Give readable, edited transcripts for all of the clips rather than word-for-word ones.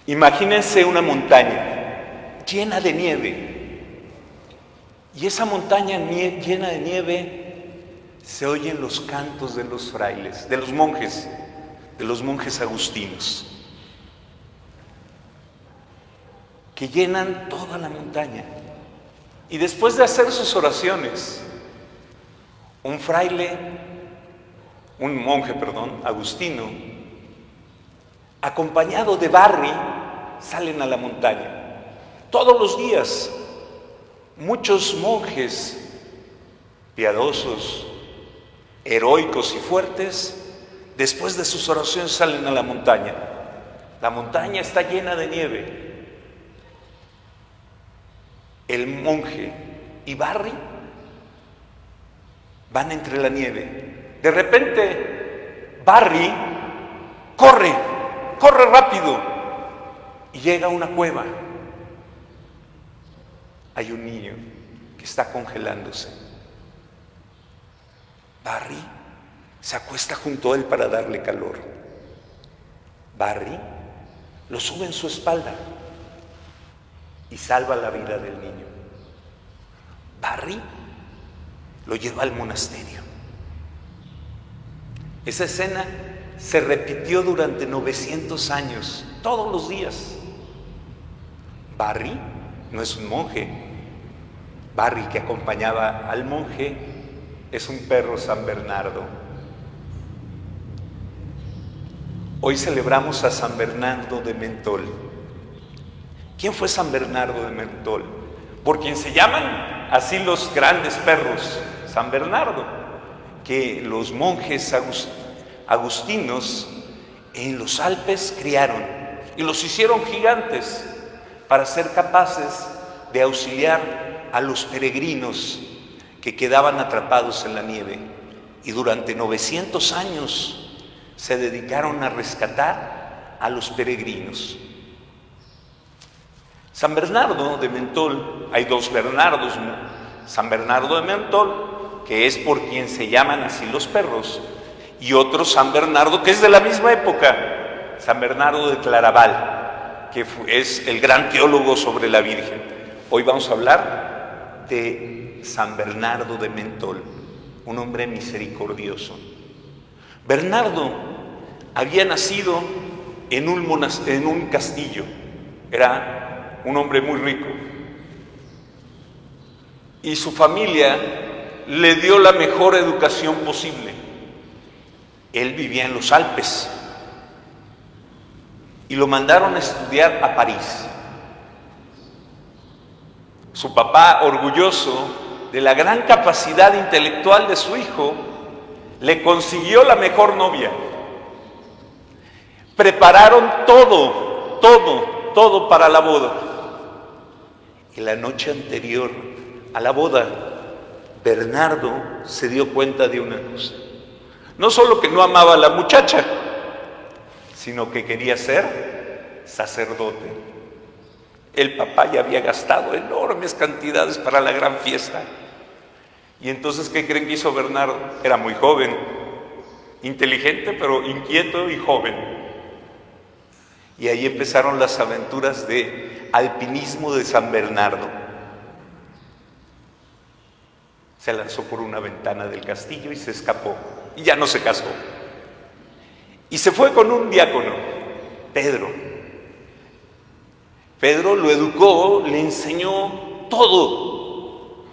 Imagínense una montaña llena de nieve, y esa montaña llena de nieve se oyen los cantos de los frailes, de los monjes agustinos, que llenan toda la montaña. Y después de hacer sus oraciones, un monje agustino, acompañado de Barry, salen a la montaña. Todos los días, muchos monjes piadosos, heroicos y fuertes, después de sus oraciones salen a la montaña. La montaña está llena de nieve. El monje y Barry van entre la nieve. De repente, Barry corre rápido y llega a una cueva. Hay un niño que está congelándose. Barry se acuesta junto a él para darle calor. Barry lo sube en su espalda y salva la vida del niño. Barry lo lleva al monasterio. Esa escena se repitió durante 900 años, todos los días. Barry no es un monje. Barry, que acompañaba al monje, es un perro San Bernardo. Hoy celebramos a San Bernardo de Mentol. ¿Quién fue San Bernardo de Mentol? Por quien se llaman así los grandes perros, San Bernardo, que los monjes agustinos en los Alpes criaron y los hicieron gigantes para ser capaces de auxiliar a los peregrinos que quedaban atrapados en la nieve, y durante 900 años se dedicaron a rescatar a los peregrinos. San Bernardo de Mentol, hay dos Bernardos, San Bernardo de Mentol, que es por quien se llaman así los perros, y otro San Bernardo, que es de la misma época, San Bernardo de Claraval, que es el gran teólogo sobre la Virgen. Hoy vamos a hablar de San Bernardo de Mentol, un hombre misericordioso. Bernardo había nacido en un castillo, era un hombre muy rico, y su familia le dio la mejor educación posible. Él vivía en los Alpes y lo mandaron a estudiar a París. Su papá, orgulloso de la gran capacidad intelectual de su hijo, le consiguió la mejor novia. Prepararon todo para la boda. Y la noche anterior a la boda, Bernardo se dio cuenta de una cosa. No solo que no amaba a la muchacha, sino que quería ser sacerdote. El papá ya había gastado enormes cantidades para la gran fiesta. Y entonces, ¿qué creen que hizo Bernardo? Era muy joven, inteligente, pero inquieto y joven. Y ahí empezaron las aventuras de alpinismo de San Bernardo. Se lanzó por una ventana del castillo y se escapó. Y ya no se casó. Y se fue con un diácono, Pedro. Pedro lo educó, le enseñó todo.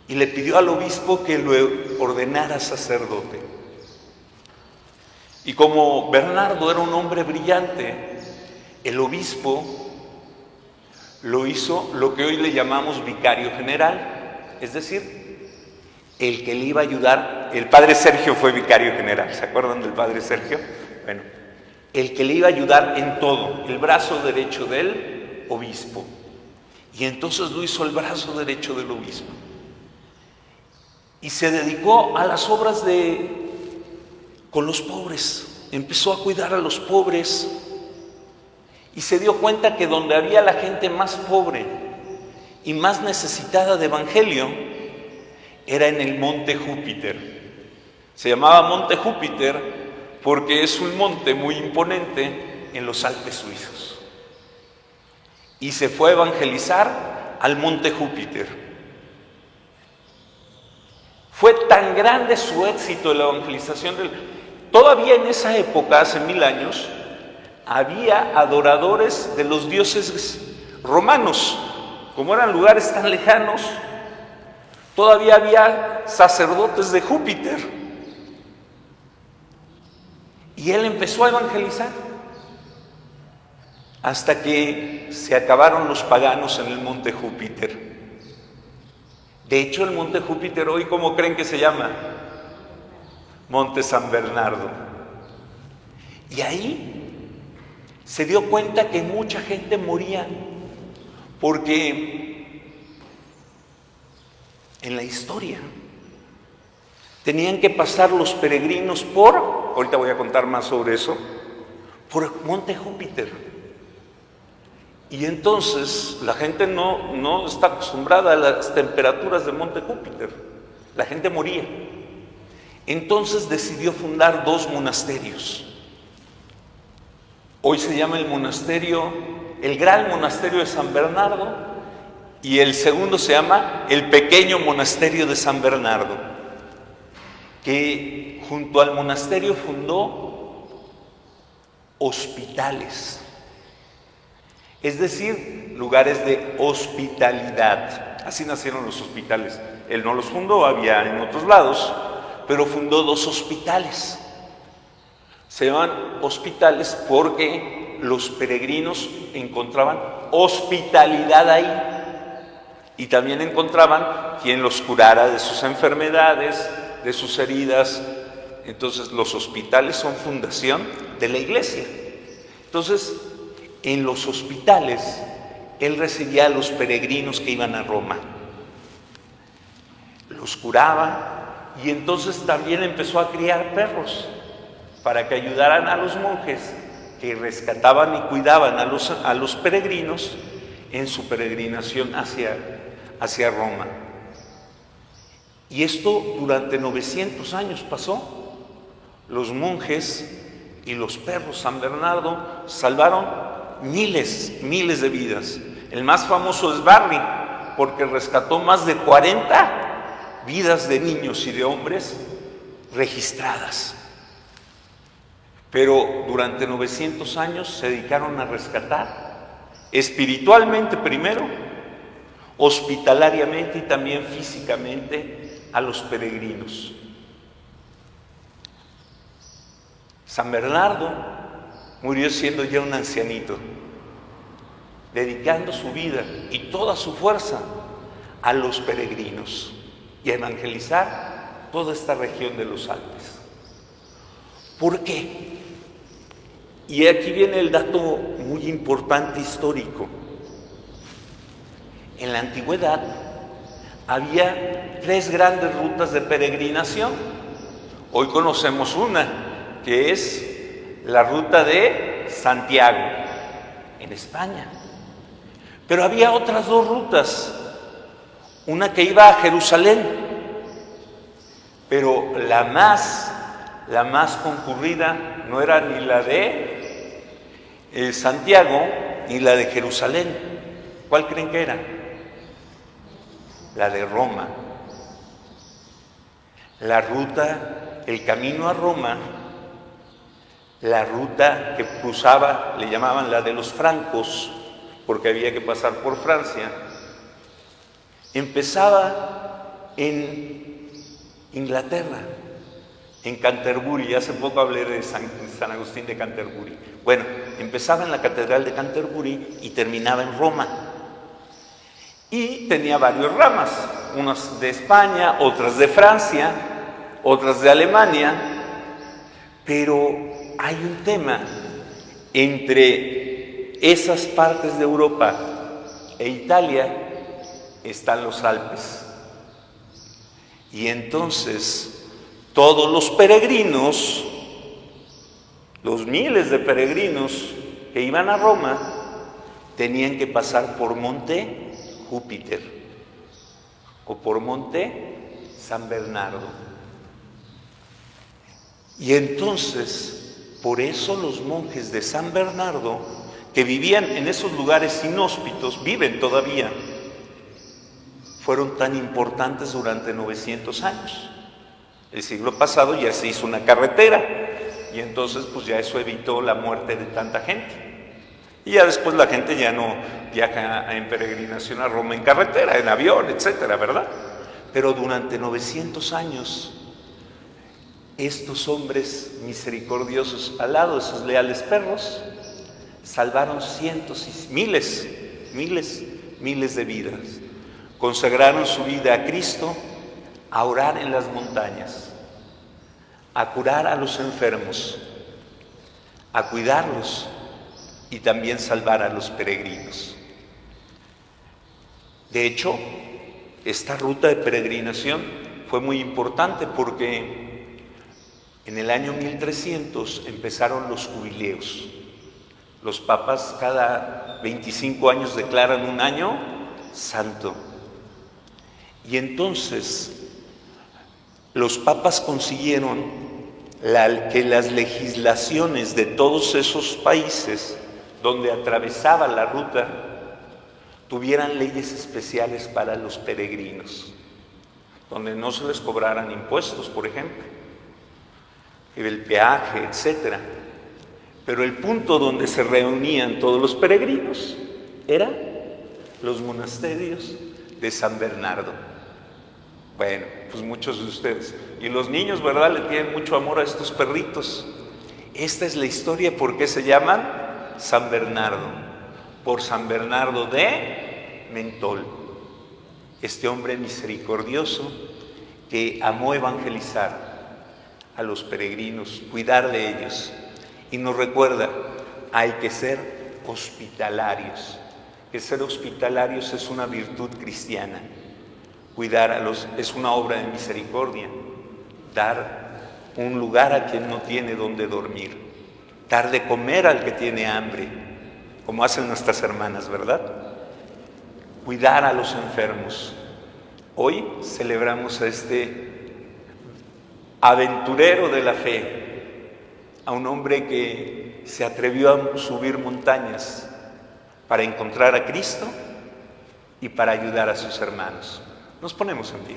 Y le pidió al obispo que lo ordenara sacerdote. Y como Bernardo era un hombre brillante, el obispo lo hizo lo que hoy le llamamos vicario general, es decir, el que le iba a ayudar. El padre Sergio fue vicario general, ¿se acuerdan del padre Sergio? Bueno, el que le iba a ayudar en todo, el brazo derecho del obispo. Y entonces lo hizo el brazo derecho del obispo. Y se dedicó a las obras con los pobres, empezó a cuidar a los pobres. Y se dio cuenta que donde había la gente más pobre y más necesitada de evangelio era en el monte Júpiter. Se llamaba monte Júpiter porque es un monte muy imponente en los Alpes suizos. y se fue a evangelizar al monte Júpiter. Fue tan grande su éxito de la evangelización. Todavía en esa época, hace 1000 años, había adoradores de los dioses romanos. Como eran lugares tan lejanos, todavía había sacerdotes de Júpiter. Y él empezó a evangelizar hasta que se acabaron los paganos en el monte Júpiter. De hecho, el monte Júpiter hoy, ¿cómo creen que se llama? Monte San Bernardo. Y ahí se dio cuenta que mucha gente moría porque en la historia tenían que pasar los peregrinos ahorita voy a contar más sobre eso, por el monte Júpiter. Y entonces la gente no está acostumbrada a las temperaturas del monte Júpiter. La gente moría. Entonces decidió fundar 2 monasterios. Hoy se llama el Gran Monasterio de San Bernardo, y el segundo se llama el Pequeño Monasterio de San Bernardo, que junto al monasterio fundó hospitales. Es decir, lugares de hospitalidad. Así nacieron los hospitales. Él no los fundó, había en otros lados, pero fundó 2 hospitales. Se llaman hospitales porque los peregrinos encontraban hospitalidad ahí. Y también encontraban quien los curara de sus enfermedades, de sus heridas. Entonces, los hospitales son fundación de la iglesia. Entonces, en los hospitales, él recibía a los peregrinos que iban a Roma. Los curaba y entonces también empezó a criar perros para que ayudaran a los monjes que rescataban y cuidaban a los peregrinos en su peregrinación hacia Roma. Y esto durante 900 años pasó. Los monjes y los perros San Bernardo salvaron miles de vidas. El más famoso es Barney, porque rescató más de 40 vidas de niños y de hombres registradas. Pero durante 900 años se dedicaron a rescatar espiritualmente primero, hospitalariamente y también físicamente a los peregrinos. San Bernardo murió siendo ya un ancianito, dedicando su vida y toda su fuerza a los peregrinos y a evangelizar toda esta región de los Alpes. ¿Por qué? Y aquí viene el dato muy importante histórico. En la antigüedad había 3 grandes rutas de peregrinación. Hoy conocemos una, que es la ruta de Santiago, en España. Pero había otras 2 rutas, una que iba a Jerusalén, pero la más concurrida no era ni la de Santiago ni la de Jerusalén. ¿Cuál creen que era? La de Roma. La ruta, el camino a Roma, la ruta que cruzaba, le llamaban la de los francos, porque había que pasar por Francia, empezaba en Inglaterra, en Canterbury. Hace poco hablé de San Agustín de Canterbury. Bueno, empezaba en la Catedral de Canterbury y terminaba en Roma. Y tenía varias ramas, unas de España, otras de Francia, otras de Alemania, pero hay un tema entre esas partes de Europa e Italia, están los Alpes. Y entonces todos los peregrinos, los miles de peregrinos que iban a Roma, tenían que pasar por monte Júpiter o por monte San Bernardo. Y entonces, por eso los monjes de San Bernardo que vivían en esos lugares inhóspitos, viven todavía, fueron tan importantes durante 900 años. El siglo pasado ya se hizo una carretera y entonces pues ya eso evitó la muerte de tanta gente. Y ya después la gente ya no viaja en peregrinación a Roma en carretera, en avión, etcétera, ¿verdad? Pero durante 900 años, estos hombres misericordiosos, al lado de esos leales perros, salvaron cientos y miles de vidas. Consagraron su vida a Cristo, a orar en las montañas, a curar a los enfermos, a cuidarlos y también salvar a los peregrinos. De hecho, esta ruta de peregrinación fue muy importante porque en el año 1300 empezaron los jubileos. Los papas cada 25 años declaran un año santo. Y entonces los papas consiguieron que las legislaciones de todos esos países donde atravesaba la ruta tuvieran leyes especiales para los peregrinos, donde no se les cobraran impuestos, por ejemplo, el peaje, etcétera. Pero el punto donde se reunían todos los peregrinos era los monasterios de San Bernardo. Bueno, pues muchos de ustedes, y los niños, ¿verdad?, le tienen mucho amor a estos perritos. Esta es la historia, ¿por qué se llaman San Bernardo? Por San Bernardo de Mentol, este hombre misericordioso que amó evangelizar a los peregrinos, cuidar de ellos. Y nos recuerda, hay que ser hospitalarios. Que ser hospitalarios es una virtud cristiana. Cuidar a los es una obra de misericordia. Dar un lugar a quien no tiene donde dormir. Dar de comer al que tiene hambre, como hacen nuestras hermanas, ¿verdad? Cuidar a los enfermos. Hoy celebramos a este aventurero de la fe, a un hombre que se atrevió a subir montañas para encontrar a Cristo y para ayudar a sus hermanos. Nos ponemos en pie.